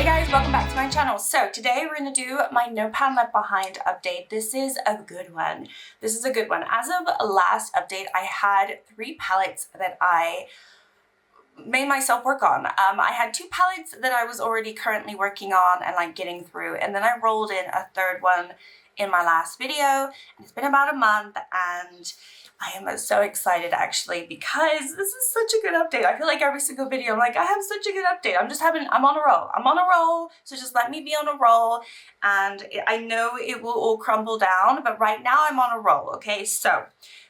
guys, welcome back to my channel. So today we're going to do my No Pan Left Behind update. This is a good one. As of last update, I had 3 palettes that I made myself work on. I had 2 palettes that I was already currently working on and like getting through, and then I rolled in a 3rd one in my last video. It's been about a month and I am so excited actually because this is such a good update. I feel like every single video I'm like, I have such a good update. I'm on a roll. So just let me be on a roll, and I know it will all crumble down, but right now I'm on a roll, okay? So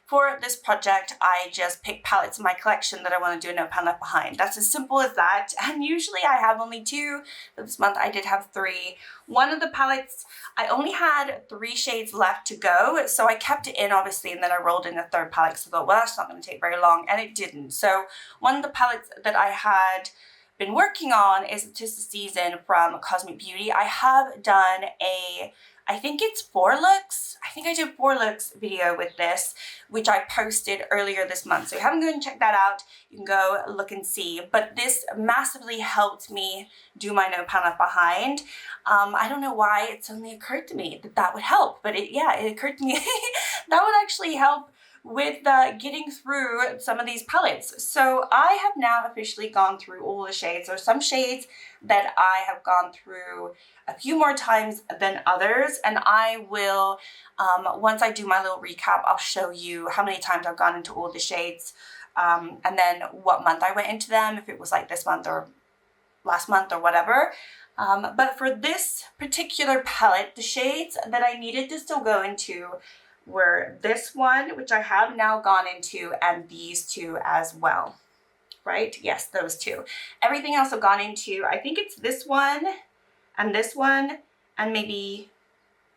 for this project, I just picked palettes in my collection that I want to do a No Pan Left Behind. That's as simple as that. And usually I have only 2, but this month I did have 3. One of the palettes, I only had 3 shades left to go, so I kept it in obviously, and then I rolled in a 3rd palette, so I thought, well, that's not going to take very long, and it didn't. So one of the palettes that I had been working on is Tis the Season from Cosmic Beauty. I have done I think it's 4 looks. I think I did 4 looks video with this, which I posted earlier this month. So if you haven't gone and checked that out, you can go look and see. But this massively helped me do my No Pan Left Behind. I don't know why it suddenly occurred to me that that would help, but it occurred to me that would actually help with getting through some of these palettes. So I have now officially gone through all the shades. There are some shades that I have gone through a few more times than others, and I will, once I do my little recap, I'll show you how many times I've gone into all the shades, and then what month I went into them, if it was like this month or last month or whatever. But for this particular palette, the shades that I needed to still go into were this one, which I have now gone into, and these 2 as well, right? Yes, those 2. Everything else I've gone into, I think it's this one, and maybe,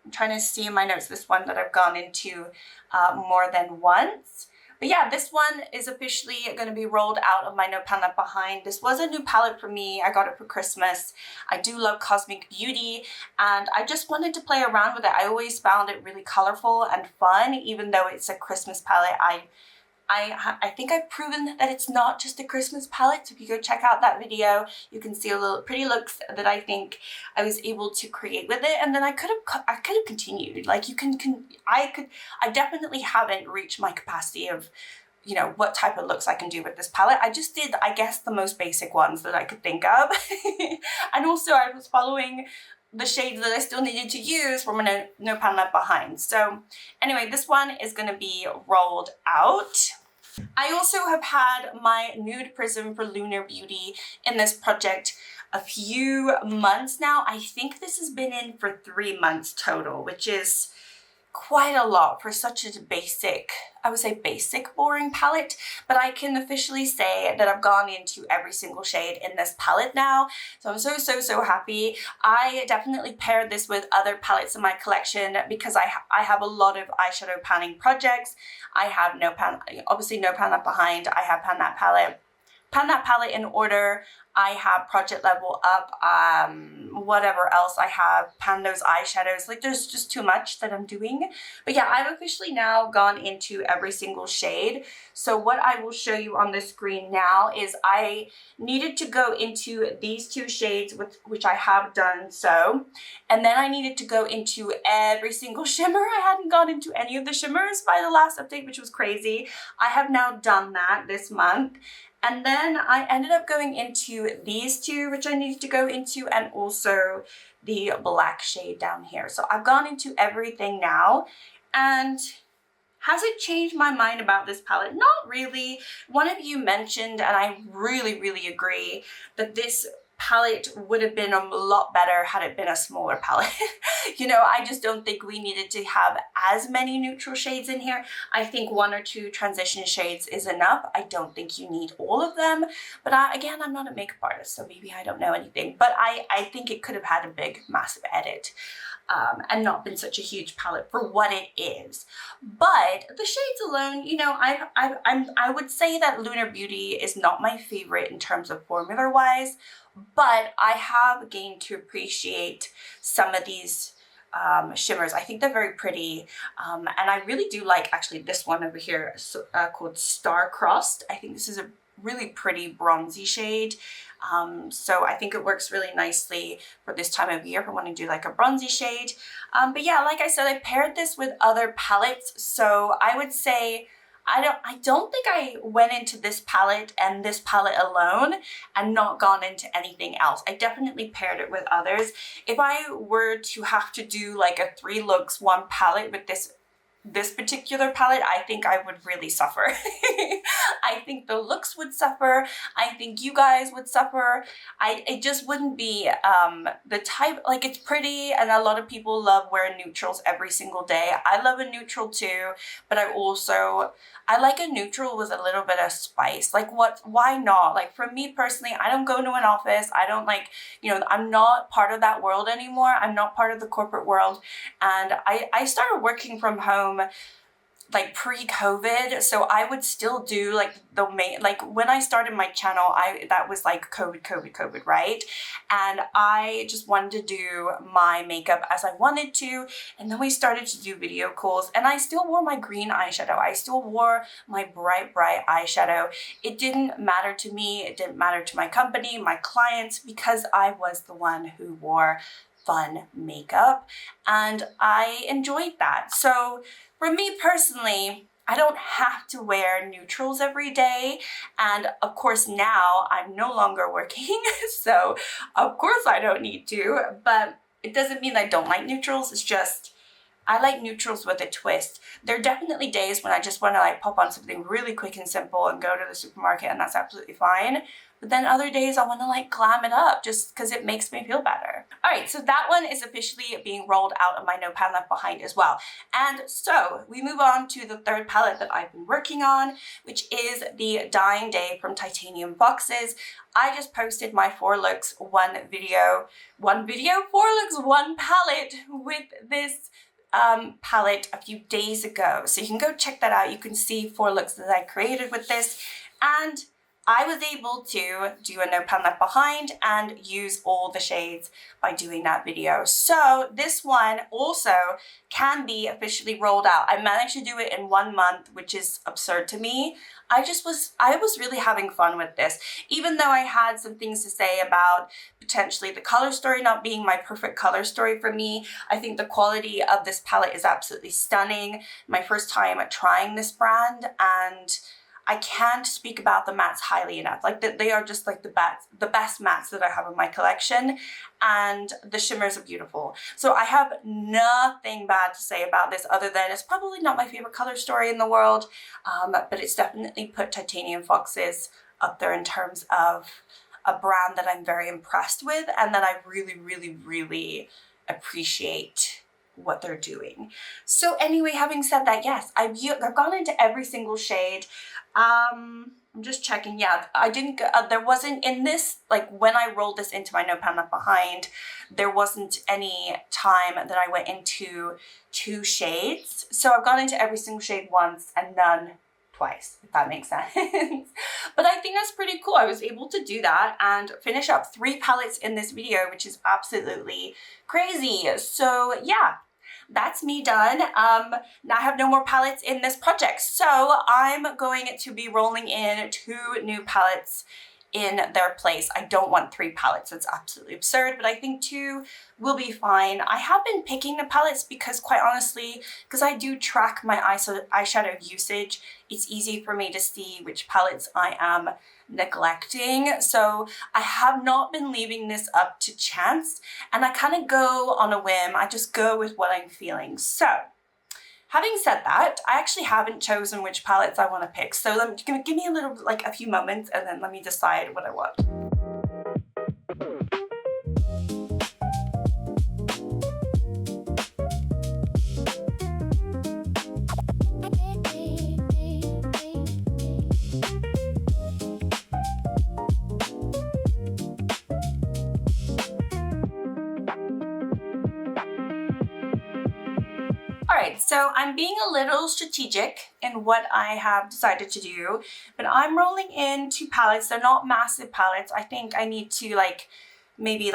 I'm trying to see in my notes, this one that I've gone into more than once. But yeah, this one is officially going to be rolled out of my No Pan Left Behind. This was a new palette for me. I got it for Christmas. I do love Cosmic Beauty, and I just wanted to play around with it. I always found it really colorful and fun, even though it's a Christmas palette. I think I've proven that it's not just a Christmas palette. So if you go check out that video, you can see a little pretty looks that I think I was able to create with it. And then I could have continued. Like I definitely haven't reached my capacity of, you know, what type of looks I can do with this palette. I just did, I guess, the most basic ones that I could think of. And also I was following the shades that I still needed to use for my No Pan Left Behind. So anyway, this one is going to be rolled out. I also have had my Nude Prism for Lunar Beauty in this project a few months now. I think this has been in for 3 months total, which is quite a lot for such a basic, I would say basic, boring palette, but I can officially say that I've gone into every single shade in this palette now. So I'm so happy. I definitely paired this with other palettes in my collection because I have a lot of eyeshadow panning projects. I have obviously No Pan Left Behind. I have Pan That Palette in order. I have Project Level Up, whatever else I have, pan those eyeshadows. Like there's just too much that I'm doing. But yeah, I've officially now gone into every single shade. So what I will show you on the screen now is I needed to go into these 2 shades, which I have done so. And then I needed to go into every single shimmer. I hadn't gone into any of the shimmers by the last update, which was crazy. I have now done that this month. And then I ended up going into these 2, which I needed to go into, and also the black shade down here. So I've gone into everything now. And has it changed my mind about this palette? Not really. One of you mentioned, and I really agree, that this palette would have been a lot better had it been a smaller palette. You know, I just don't think we needed to have as many neutral shades in here. I think 1 or 2 transition shades is enough. I don't think you need all of them. But again, I'm not a makeup artist, so maybe I don't know anything. But I think it could have had a big, massive edit. And not been such a huge palette for what it is. But the shades alone, you know, I would say that Lunar Beauty is not my favorite in terms of formula wise, but I have gained to appreciate some of these shimmers. I think they're very pretty, and I really do like actually this one over here called Star Crossed. I think this is a really pretty bronzy shade. So I think it works really nicely for this time of year if I want to do like a bronzy shade. But yeah, like I said, I paired this with other palettes. So I would say I don't think I went into this palette and this palette alone and not gone into anything else. I definitely paired it with others. If I were to have to do like a 3 looks, 1 palette with this particular palette, I think I would really suffer. I think the looks would suffer. I think you guys would suffer. It just wouldn't be the type, like it's pretty and a lot of people love wearing neutrals every single day. I love a neutral too, but I like a neutral with a little bit of spice. Like why not? Like for me personally, I don't go to an office. I don't like, you know, I'm not part of that world anymore. I'm not part of the corporate world. And I started working from home like pre-COVID, so I would still do like like when I started my channel, that was like COVID, right? And I just wanted to do my makeup as I wanted to, and then we started to do video calls, and I still wore my green eyeshadow. I still wore my bright eyeshadow. It didn't matter to me. It didn't matter to my company, my clients, because I was the one who wore fun makeup, and I enjoyed that. So for me personally, I don't have to wear neutrals every day. And of course now I'm no longer working, so of course I don't need to, but it doesn't mean I don't like neutrals. It's just, I like neutrals with a twist. There are definitely days when I just want to like pop on something really quick and simple and go to the supermarket, and that's absolutely fine. But then other days I want to like glam it up just because it makes me feel better. All right, so that one is officially being rolled out of my No Pan Left Behind as well. And so we move on to the third palette that I've been working on, which is the Dying Day from Titanium Boxes. I just posted my 4 looks, 1 video, 4 looks, 1 palette with this palette a few days ago. So you can go check that out. You can see 4 looks that I created with this. And I was able to do a No Pan Left Behind and use all the shades by doing that video. So this one also can be officially rolled out. I managed to do it in 1 month, which is absurd to me. I was really having fun with this, even though I had some things to say about potentially the color story not being my perfect color story for me. I think the quality of this palette is absolutely stunning. My first time trying this brand, and I can't speak about the mattes highly enough. Like they are just like the best mattes that I have in my collection, and the shimmers are beautiful. So I have nothing bad to say about this other than it's probably not my favorite color story in the world, but it's definitely put Titanium Boxes up there in terms of a brand that I'm very impressed with and that I really appreciate what they're doing. So anyway, having said that, yes, I've gone into every single shade. I'm just checking. Yeah, I didn't, there wasn't in this, like when I rolled this into my No Pan Left Behind, there wasn't any time that I went into 2 shades. So I've gone into every single shade once and none twice, if that makes sense. But I think that's pretty cool. I was able to do that and finish up 3 palettes in this video, which is absolutely crazy. So yeah, that's me done. Now I have no more palettes in this project. So I'm going to be rolling in 2 new palettes in their place. I don't want 3 palettes. It's absolutely absurd, but I think 2 will be fine. I have been picking the palettes because, quite honestly, because I do track my eyeshadow usage, it's easy for me to see which palettes I am neglecting. So I have not been leaving this up to chance, and I kind of go on a whim. I just go with what I'm feeling. So having said that, I actually haven't chosen which palettes I want to pick. So give me a little, like a few moments, and then let me decide what I want. Alright, so I'm being a little strategic in what I have decided to do, but I'm rolling in 2 palettes. They're not massive palettes. I think I need to maybe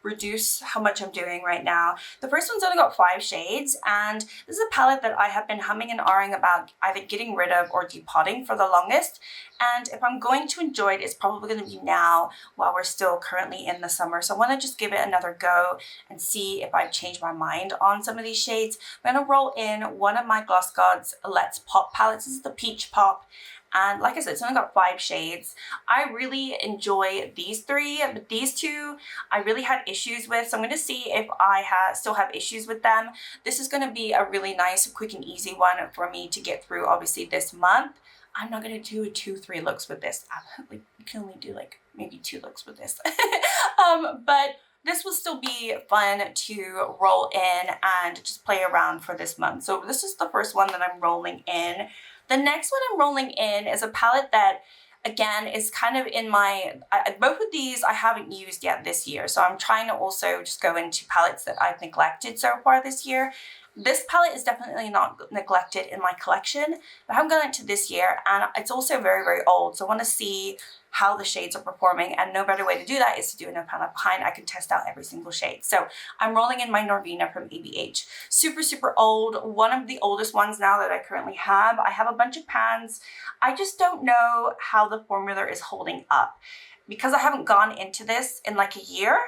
reduce how much I'm doing right now. The first one's only got 5 shades, and this is a palette that I have been humming and ahhing about either getting rid of or depotting for the longest. And if I'm going to enjoy it, it's probably going to be now while we're still currently in the summer. So I want to just give it another go and see if I've changed my mind on some of these shades. I'm going to roll in one of my Gloss Gods Let's Pop palettes. This is the Peach Pop. And like I said, it's only got 5 shades. I really enjoy these 3, but these 2 I really had issues with. So I'm going to see if I still have issues with them. This is going to be a really nice, quick and easy one for me to get through, obviously, this month. I'm not going to do 2-3 looks with this. You can only do like maybe 2 looks with this. But this will still be fun to roll in and just play around for this month. So this is the first one that I'm rolling in. The next one I'm rolling in is a palette that, again, is kind of in my, both of these I haven't used yet this year. So I'm trying to also just go into palettes that I've neglected so far this year. This palette is definitely not neglected in my collection, but I haven't gone into this year, and it's also very, very old. So I want to see how the shades are performing, and no better way to do that is to do a no pan left behind. I can test out every single shade. So I'm rolling in my Norvina from ABH. Super, super old. One of the oldest ones now that I currently have. I have a bunch of pans. I just don't know how the formula is holding up. Because I haven't gone into this in like a year,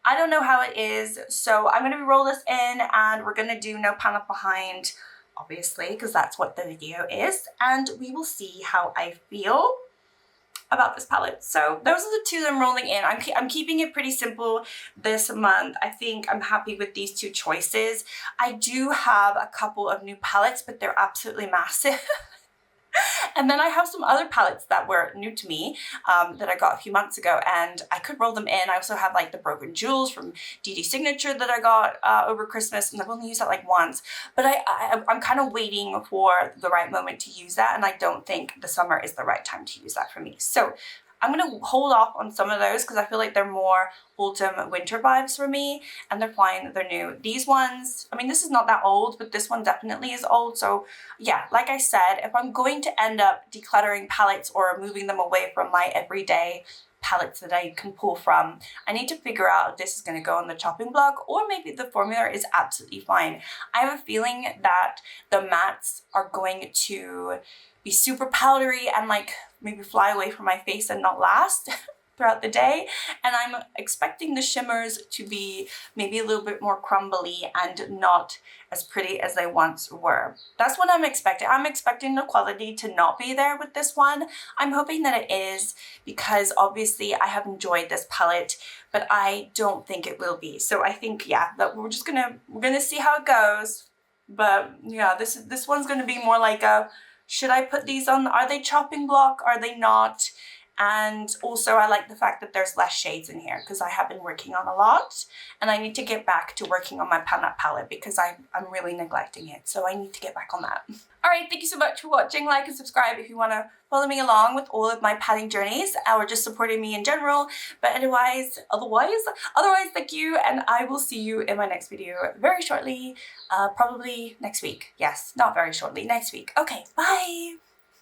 I don't know how it is. So I'm going to roll this in, and we're going to do no pan left behind, obviously, because that's what the video is. And we will see how I feel about this palette. So those are the 2 that I'm rolling in. I'm keeping it pretty simple this month. I think I'm happy with these 2 choices. I do have a couple of new palettes, but they're absolutely massive. And then I have some other palettes that were new to me that I got a few months ago, and I could roll them in. I also have like the Broken Jewels from DD Signature that I got over Christmas, and I've only used that like once. But I'm kind of waiting for the right moment to use that, and I don't think the summer is the right time to use that for me. So I'm going to hold off on some of those because I feel like they're more autumn winter vibes for me, and they're fine, they're new. These ones, I mean, this is not that old, but this one definitely is old. So yeah, like I said, if I'm going to end up decluttering palettes or moving them away from my everyday palettes that I can pull from, I need to figure out if this is going to go on the chopping block, or maybe the formula is absolutely fine. I have a feeling that the mattes are going to be super powdery and like maybe fly away from my face and not last throughout the day. And I'm expecting the shimmers to be maybe a little bit more crumbly and not as pretty as they once were. That's what I'm expecting. I'm expecting the quality to not be there with this one. I'm hoping that it is, because obviously I have enjoyed this palette, but I don't think it will be. So I think, yeah, that we're gonna see how it goes. But yeah, this one's gonna be more like a, should I put these on? Are they chopping block? Are they not? And also I like the fact that there's less shades in here because I have been working on a lot, and I need to get back to working on my pan up palette because I'm really neglecting it. So I need to get back on that. All right, thank you so much for watching. Like and subscribe if you want to follow me along with all of my padding journeys or just supporting me in general. But otherwise, thank you, and I will see you in my next video very shortly. Probably next week. Yes, not very shortly, next week. Okay, bye.